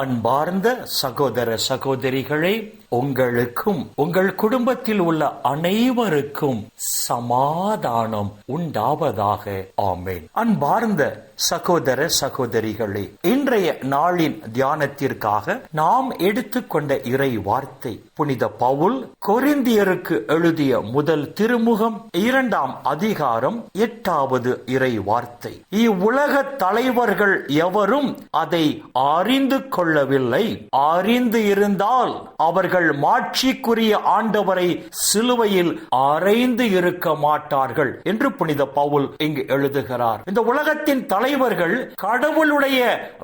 அன்பார்ந்த சகோதர சகோதரிகளே, உங்களுக்கும் உங்கள் குடும்பத்தில் உள்ள அனைவருக்கும் சமாதானம் உண்டாவதாக. ஆமென். அன்பார்ந்த சகோதர சகோதரிகளே, இன்றைய நாளின் தியானத்திற்காக நாம் எடுத்துக்கொண்ட இறை வார்த்தை புனித பவுல் கொரிந்தியருக்கு எழுதிய முதல் திருமுகம் 2ஆம் அதிகாரம் 8வது இறை வார்த்தை. இவ்வுலக தலைவர்கள் எவரும் அதை அறிந்து கொள்ளவில்லை. அறிந்து இருந்தால் அவர்கள் மாட்சிக்குரிய ஆண்டவரை சிலுவையில் அறைந்து இருக்க மாட்டார்கள் என்று புனித பவுல் இங்கு எழுதுகிறார். இந்த உலகத்தின் தலைவர்கள் கடவுளுடைய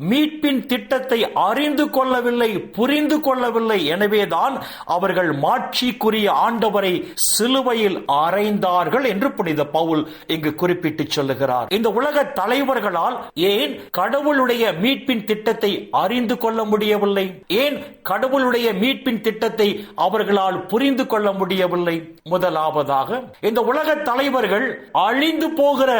மீட்பின் திட்டத்தை அறிந்து கொள்ளவில்லை, புரிந்து கொள்ளவில்லை. எனவேதான் அவர்கள் மாட்சிக்குரிய ஆண்டவரை சிலுவையில் அறைந்தார்கள் என்று புனித பவுல் இங்கு குறிப்பிட்டு சொல்லுகிறார். இந்த உலக தலைவர்களால் ஏன் கடவுளுடைய மீட்பின் திட்டத்தை அறிந்து கொள்ள முடியவில்லை? ஏன் கடவுளுடைய மீட்பின் திட்டத்தை அவர்களால் புரிந்து கொள்ள முடியவில்லை? முதலாவதாக, இந்த உலக தலைவர்கள் அழிந்து போகிற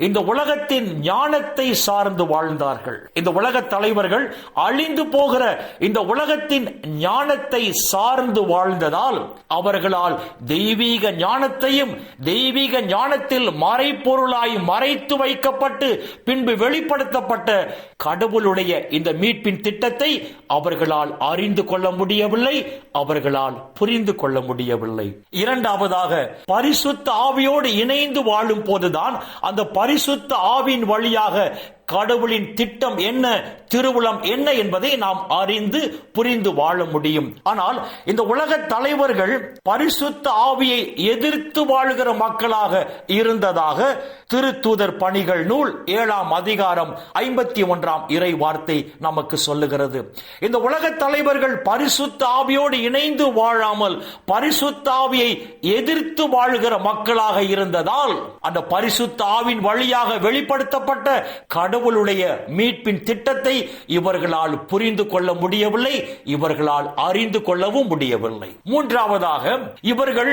இந்த உலகத்தின் ஞானத்தை சார்ந்து வாழ்ந்தார்கள். இந்த உலக தலைவர்கள் அழிந்து போகிற இந்த உலகத்தின் ஞானத்தை சார்ந்து வாழ்ந்ததால் அவர்களால் தெய்வீக ஞானத்தையும் தெய்வீக ஞானத்தில் மறைப்பொருளாய் மறைத்து வைக்கப்பட்டு பின்பு வெளிப்படுத்தப்பட்ட கடவுளுடைய இந்த மீட்பின் திட்டத்தை அவர்களால் அறிந்து கொள்ள முடியவில்லை, அவர்களால் புரிந்து கொள்ள முடியவில்லை. இரண்டாவதாக, பரிசுத்த ஆவியோடு இணைந்து வாழும் போதுதான் அந்த பரிசுத்த ஆவியின் வழியாக கடவுளின் திட்டம் என்ன, திருவுளம் என்ன என்பதை நாம் அறிந்து புரிந்து வாழ முடியும். ஆனால் இந்த உலக தலைவர்கள் பரிசுத்த ஆவியை எதிர்த்து வாழுகிற மக்களாக இருந்ததாக திருத்தூதர் பணிகள் நூல் 7ஆம் அதிகாரம் 51ஆம் இறை வார்த்தை நமக்கு சொல்லுகிறது. இந்த உலக தலைவர்கள் பரிசுத்த ஆவியோடு இணைந்து வாழாமல் பரிசுத்த ஆவியை எதிர்த்து வாழுகிற மக்களாக இருந்ததால் அந்த பரிசுத்த ஆவின் வழியாக வெளிப்படுத்தப்பட்ட கடவுளுடைய மீட்பின் திட்டத்தை இவர்களால் புரிந்து கொள்ள முடியவில்லை, இவர்களால் அறிந்து கொள்ளவும் முடியவில்லை. மூன்றாவதாக, இவர்கள்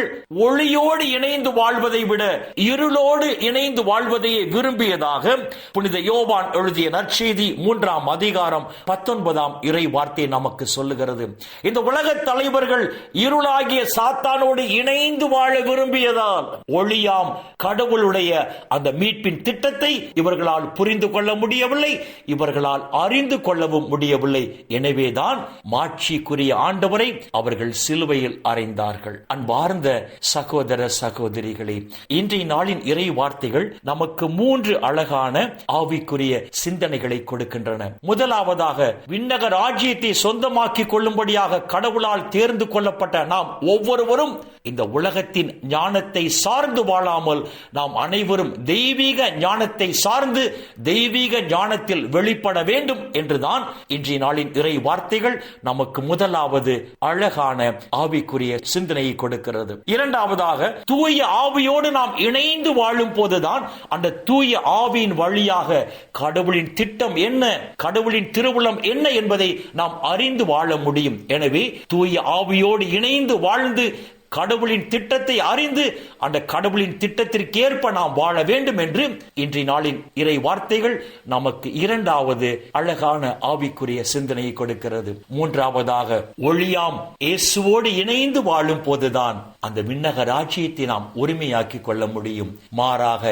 ஒளியோடு இணைந்து வாழ்வதை விட இருளோடு இணைந்து வாழ்வதையே விரும்பியதாக புனித யோவான் எழுதிய நற்செய்தி 3ஆம் அதிகாரம் 19ஆம் இறை வார்த்தை நமக்கு சொல்லுகிறது. இந்த உலக தலைவர்கள் இருளாகிய சாத்தானோடு இணைந்து வாழ விரும்பியதால் ஒளியாம் கடவுளுடைய அந்த மீட்பின் திட்டத்தை இவர்களால் புரிந்து கொள்ள முடியவில்லை, இவர்களால் அறிந்து கொள்ளவும் முடியவில்லை. எனவேதான் மாட்சிக்குரிய ஆண்டவரை அவர்கள் சிலுவையில் அறைந்தார்கள். அன்பார்ந்த சகோதர சகோதரிகளே, இன்றைய நாளின் இறை வார்த்தைகள் நமக்கு 3 அழகான ஆவிக்குரிய சிந்தனைகளை கொடுக்கின்றன. முதலாவதாக, விண்ணக ராஜ்யத்தை சொந்தமாக்கிக் கொள்ளும்படியாக கடவுளால் தேர்ந்து கொள்ளப்பட்ட நாம் ஒவ்வொருவரும் இந்த உலகத்தின் ஞானத்தை சார்ந்து வாழாமல் நாம் அனைவரும் தெய்வீக ஞானத்தை சார்ந்து தெய்வீக ஞானத்தில் வெளிப்பட வேண்டும் என்றுதான் இன்றைய நாளின் இறை வார்த்தைகள் நமக்கு முதலாவது அழகான ஆவிக்குரிய சிந்தனையை கொடுக்கிறது. இரண்டாவதாக, தூய ஆவியோடு நாம் இணைந்து வாழும் போதுதான் அந்த தூய ஆவியின் வழியாக கடவுளின் திட்டம் என்ன, கடவுளின் திருவுளம் என்ன என்பதை நாம் அறிந்து வாழ முடியும். எனவே தூய ஆவியோடு இணைந்து வாழ்ந்து கடவுளின் திட்டத்தை அறிந்து அந்த கடவுளின் திட்டத்திற்கேற்ப நாம் வாழ வேண்டும் என்று இன்றைய நாளின் இறை வார்த்தைகள் நமக்கு இரண்டாவது அழகான ஆவிக்குரிய சிந்தனையை கொடுக்கிறது. மூன்றாவதாக, ஒளியாம் இயேசுவோடு இணைந்து வாழும் போதுதான் அந்த விண்ணக ராஜ்யத்தை நாம் உரிமையாக்கிக் கொள்ள முடியும். மாறாக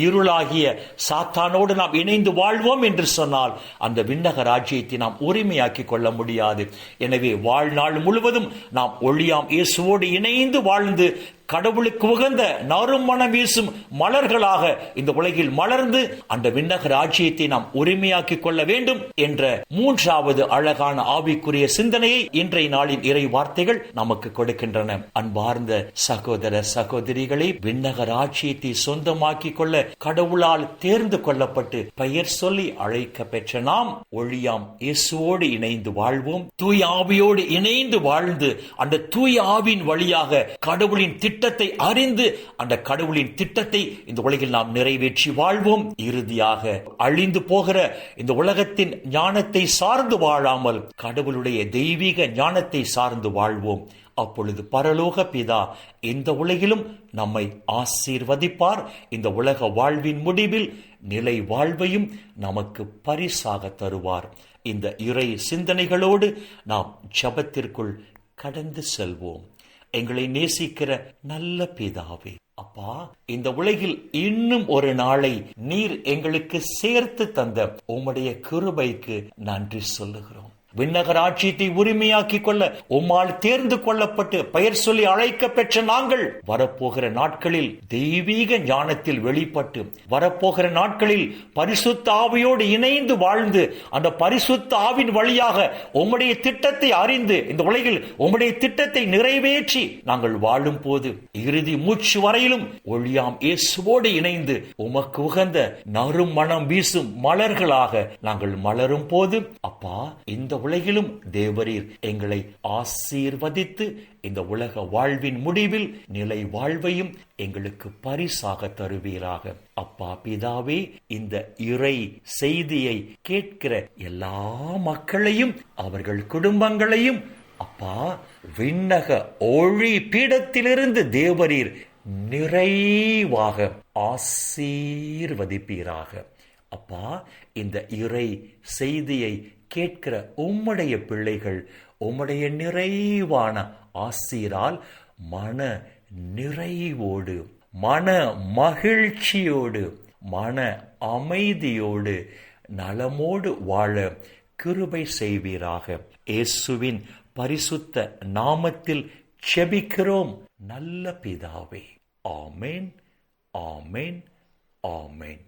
இருளாகிய சாத்தானோடு நாம் இணைந்து வாழ்வோம் என்று சொன்னால் அந்த விண்ணக ராஜ்யத்தை நாம் உரிமையாக்கிக் கொள்ள முடியாது. எனவே வாழ்நாள் முழுவதும் நாம் ஒளியாம் இயேசுவோடு இணைந்து வாழ்ந்து கடவுளுக்கு உகந்த நறுமணம் வீசும் மலர்களாக இந்த உலகில் மலர்ந்து அந்த விண்ணக ராஜ்யத்தை நாம் உரிமையாக்கிக் கொள்ள வேண்டும் என்ற மூன்றாவது அழகான ஆவிக்குரிய சிந்தனையை இன்றைய நாளின் இறை வார்த்தைகள் நமக்கு கொடுக்கின்றன. அன்பார்ந்த சகோதர சகோதரிகளை, விண்ணக ராஜ்யத்தை சொந்தமாக்கிக் கொள்ள கடவுளால் தேர்ந்து கொள்ளப்பட்டு பெயர் சொல்லி அழைக்க பெற்ற நாம் ஒளியாம் இயேசுவோடு இணைந்து வாழ்வோம். தூய ஆவியோடு இணைந்து வாழ்ந்து அந்த தூய ஆவியின் வழியாக கடவுளின் திட்டத்தை அறிந்து அந்த கடவுளின் திட்டத்தை இந்த உலகில் நாம் நிறைவேற்றி வாழ்வோம். இறுதியாக, அழிந்து போகிற இந்த உலகத்தின் ஞானத்தை சார்ந்து வாழாமல் கடவுளுடைய தெய்வீக ஞானத்தை சார்ந்து வாழ்வோம். அப்பொழுது பரலோக பிதா இந்த உலகிலும் நம்மை ஆசீர்வதிப்பார். இந்த உலக வாழ்வின் முடிவில் நிலை வாழ்வையும் நமக்கு பரிசாக தருவார். இந்த இறை சிந்தனைகளோடு நாம் ஜெபத்திற்குள் கடந்து செல்வோம். எங்களை நேசிக்கிற நல்ல பிதாவே, அப்பா, இந்த உலகில் இன்னும் ஒரு நாளை நீர் எங்களுக்கு சேர்த்து தந்த உம்முடைய கிருபைக்கு நன்றி சொல்லுகிறோம். விண்ணக ராஜ்யத்தை உரிமையாக்கி கொள்ள உம்மால் தேர்ந்து கொள்ளப்பட்டு பெயர் சொல்லி அழைக்க பெற்ற நாங்கள் வரப்போகிற நாட்களில் தெய்வீக ஞானத்தில் வெளிப்பட்டு, வரப்போகிற நாட்களில் பரிசுத்த ஆவியோடு இணைந்து வாழ்ந்து, அந்த பரிசுத்த ஆவின் வழியாக உம்முடைய திட்டத்தை அறிந்து இந்த உலகில் உம்முடைய திட்டத்தை நிறைவேற்றி நாங்கள் வாழும் போது இறுதி மூச்சு வரையிலும் ஒளியாம் இயேசுவோடு இணைந்து உமக்கு உகந்த நறும் மனம் வீசும் மலர்களாக நாங்கள் மலரும் போது, அப்பா, இந்த உலகிலும் தேவரீர் எங்களை ஆசீர்வதித்து இந்த உலக வாழ்வின் முடிவில் நிலை வாழ்வையும் எங்களுக்கு பரிசாக தருவீராக. அப்பா பிதாவே, இந்த இறை செய்தியை கேட்கிற எல்லா மக்களையும் அவர்கள் குடும்பங்களையும் அப்பா விண்ணக ஒளி பீடத்திலிருந்து தேவரீர் நிறைவாக ஆசீர்வதிப்பீராக. அப்பா, இந்த இறை செய்தியை கேட்கிற உம்முடைய பிள்ளைகள் உம்முடைய நிறைவான ஆசீரால் மன நிறைவோடு, மன மகிழ்ச்சியோடு, மன அமைதியோடு, நலமோடு வாழ கிருபை செய்வீராக. இயேசுவின் பரிசுத்த நாமத்தில் ஜெபிக்கிறோம் நல்ல பிதாவே. ஆமென், ஆமென், ஆமென்.